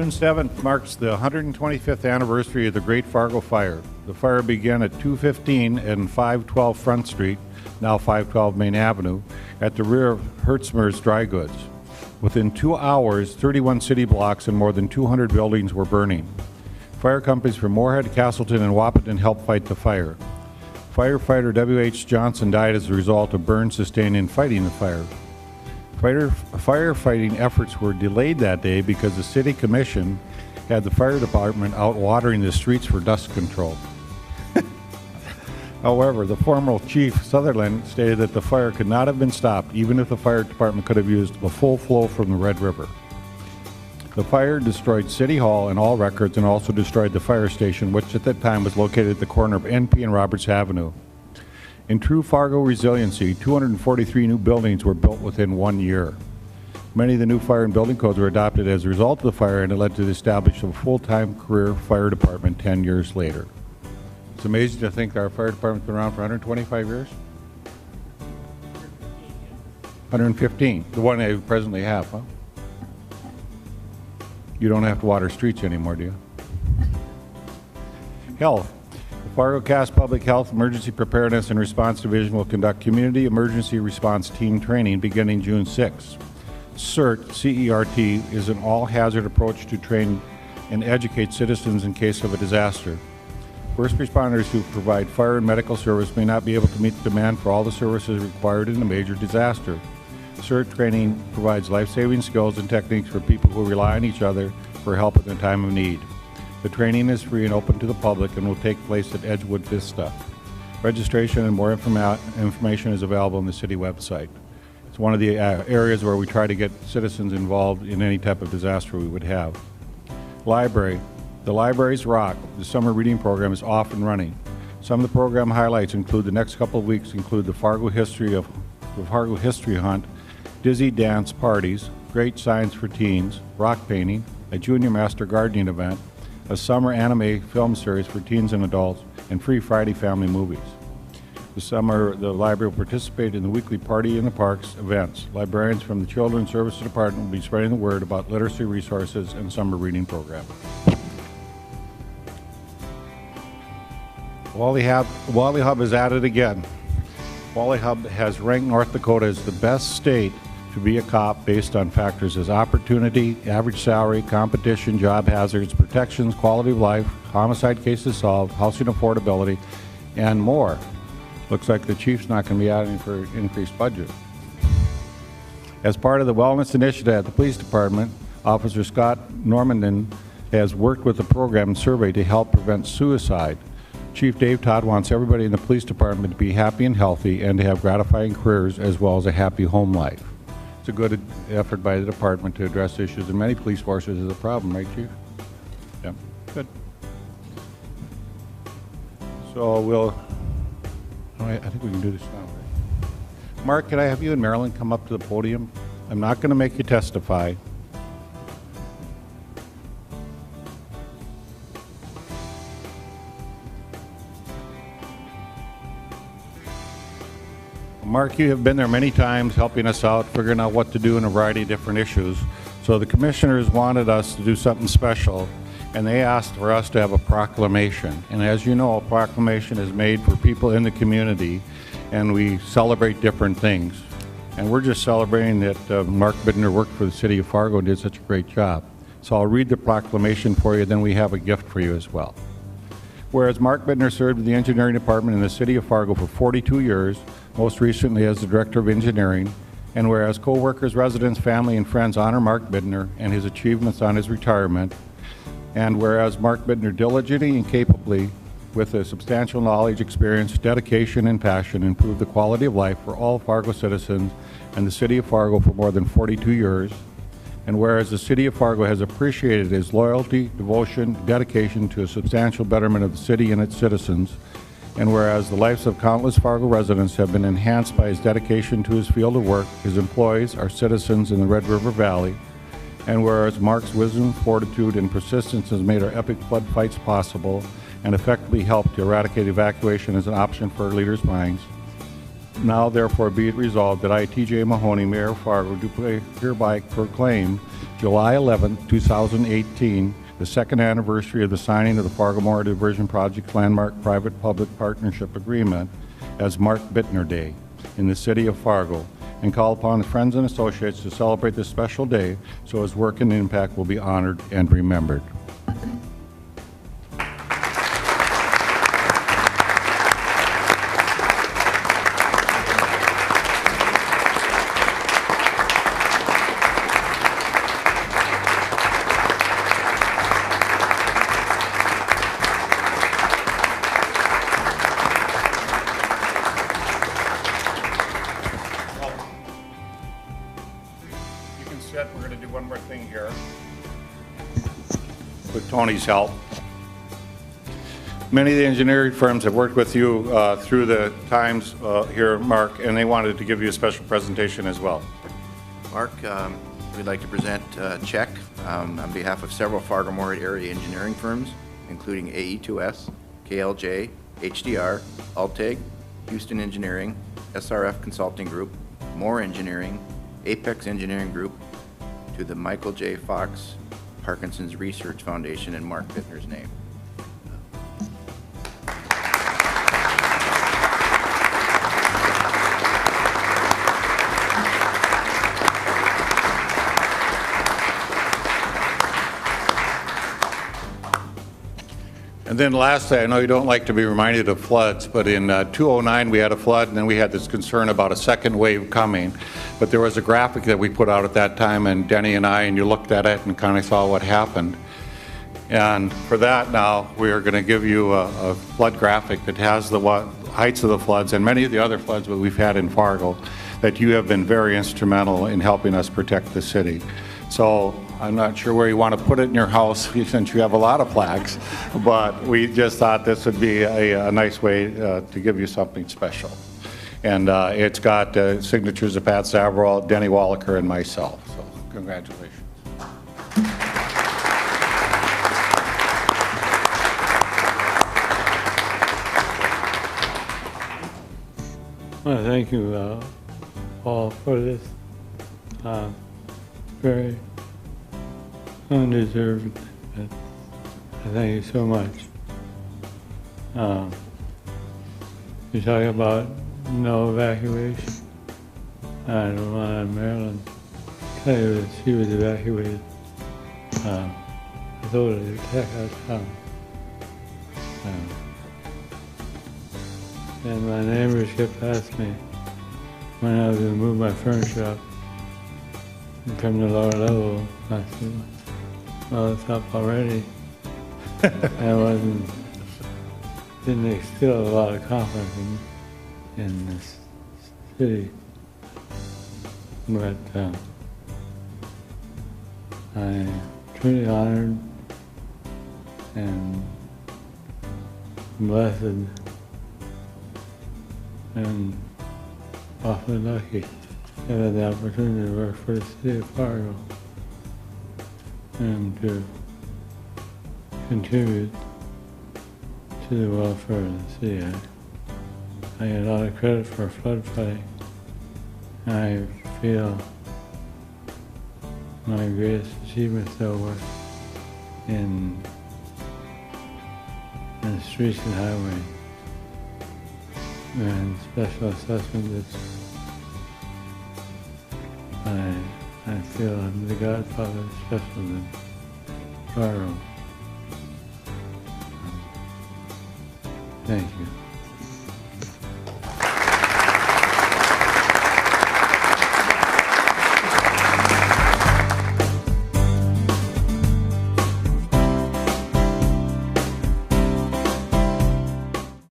June 7th marks the 125th anniversary of the Great Fargo Fire. The fire began at 215 and 512 Front Street, now 512 Main Avenue, at the rear of Hertzmer's Dry Goods. Within 2 hours, 31 city blocks and more than 200 buildings were burning. Fire companies from Moorhead, Castleton, and Wahpeton helped fight the fire. Firefighter W.H. Johnson died as a result of burns sustained in fighting the fire. Firefighting efforts were delayed that day because the city commission had the fire department out watering the streets for dust control. However, the former chief, Sutherland, stated that the fire could not have been stopped even if the fire department could have used the full flow from the Red River. The fire destroyed City Hall and all records and also destroyed the fire station, which at that time was located at the corner of NP and Roberts Avenue. In true Fargo resiliency, 243 new buildings were built within 1 year. Many of the new fire and building codes were adopted as a result of the fire, and it led to the establishment of a full-time career fire department 10 years later. It's amazing to think that our fire department's been around for 125 years? 115, the one they presently have, huh? You don't have to water streets anymore, do you? Health. The Fargo Cass Public Health Emergency Preparedness and Response Division will conduct Community Emergency Response Team Training beginning June 6. CERT, C-E-R-T, is an all-hazard approach to train and educate citizens in case of a disaster. First responders who provide fire and medical service may not be able to meet the demand for all the services required in a major disaster. CERT training provides life-saving skills and techniques for people who rely on each other for help in a time of need. The training is free and open to the public and will take place at Edgewood Vista. Registration and more information is available on the city website. It's one of the areas where we try to get citizens involved in any type of disaster we would have. Library. The library's rock. The summer reading program is off and running. Some of the program highlights include the next couple of weeks include the Fargo History Hunt, Dizzy Dance Parties, Great Science for Teens, Rock Painting, a Junior Master Gardening event, a summer anime film series for teens and adults, and free Friday family movies. This summer, the library will participate in the weekly Party in the Parks events. Librarians from the Children's Services Department will be spreading the word about literacy resources and summer reading program. Wally Hub is at it again. Wally Hub has ranked North Dakota as the best state to be a cop based on factors as opportunity, average salary, competition, job hazards, protections, quality of life, homicide cases solved, housing affordability, and more. Looks like the chief's not going to be asking for increased budget. As part of the wellness initiative at the police department, Officer Scott Normandin has worked with the program and survey to help prevent suicide. Chief Dave Todd wants everybody in the police department to be happy and healthy and to have gratifying careers as well as a happy home life. It's a good effort by the department to address issues in many police forces is a problem, right, Chief? Yeah, good. So I think we can do this now, right? Mark, can I have you and Marilyn come up to the podium? I'm not going to make you testify. Mark, you have been there many times helping us out, figuring out what to do in a variety of different issues. So the commissioners wanted us to do something special, and they asked for us to have a proclamation. And as you know, a proclamation is made for people in the community, and we celebrate different things. And we're just celebrating that Mark Bittner worked for the city of Fargo and did such a great job. So I'll read the proclamation for you, then we have a gift for you as well. Whereas Mark Bittner served in the engineering department in the city of Fargo for 42 years, most recently as the director of engineering, and whereas co-workers, residents, family, and friends honor Mark Bittner and his achievements on his retirement, and whereas Mark Bittner diligently and capably, with a substantial knowledge, experience, dedication, and passion, improved the quality of life for all Fargo citizens and the city of Fargo for more than 42 years, and whereas the city of Fargo has appreciated his loyalty, devotion, dedication to a substantial betterment of the city and its citizens, and whereas the lives of countless Fargo residents have been enhanced by his dedication to his field of work, his employees, our citizens in the Red River Valley, and whereas Mark's wisdom, fortitude, and persistence has made our epic flood fights possible and effectively helped to eradicate evacuation as an option for our leaders' minds, now therefore be it resolved that I, T.J. Mahoney, Mayor of Fargo, do hereby proclaim July 11, 2018, the second anniversary of the signing of the Fargo-Moorhead Diversion Project Landmark Private-Public Partnership Agreement as Mark Bittner Day in the city of Fargo, and call upon the friends and associates to celebrate this special day so his work and impact will be honored and remembered. We're going to do one more thing here with Tony's help. Many of the engineering firms have worked with you through the times here, Mark, and they wanted to give you a special presentation as well. Mark, we'd like to present a check on behalf of several Fargo-Moorhead area engineering firms, including AE2S, KLJ, HDR, Alteg, Houston Engineering, SRF Consulting Group, Moore Engineering, Apex Engineering Group, to the Michael J. Fox Parkinson's Research Foundation in Mark Bittner's name. And then lastly, I know you don't like to be reminded of floods, but in 2009 we had a flood, and then we had this concern about a second wave coming. But there was a graphic that we put out at that time, and Denny and you looked at it and kind of saw what happened. And for that now, we are going to give you a flood graphic that has the heights of the floods and many of the other floods that we've had in Fargo that you have been very instrumental in helping us protect the city. So I'm not sure where you want to put it in your house since you have a lot of plaques, but we just thought this would be a nice way to give you something special. And it's got signatures of Pat Savarall, Denny Wallaker, and myself. So congratulations. Well, thank you, Paul, for this very undeserved. Thank you so much. You talk about no evacuation. I don't want to Maryland tell you that she was evacuated. I told her to check out town. And my neighbors kept asking me when I was going to move my furniture up and come to lower level. I said, well, it's up already. I didn't instill a lot of confidence in this city. But I'm truly honored and blessed and awfully lucky to have had the opportunity to work for the city of Fargo and to contribute to the welfare of the city. I get a lot of credit for flood fighting. I feel my greatest achievement though was in streets and highways and special assessment. I feel I'm the godfather of special in Fargo. Thank you.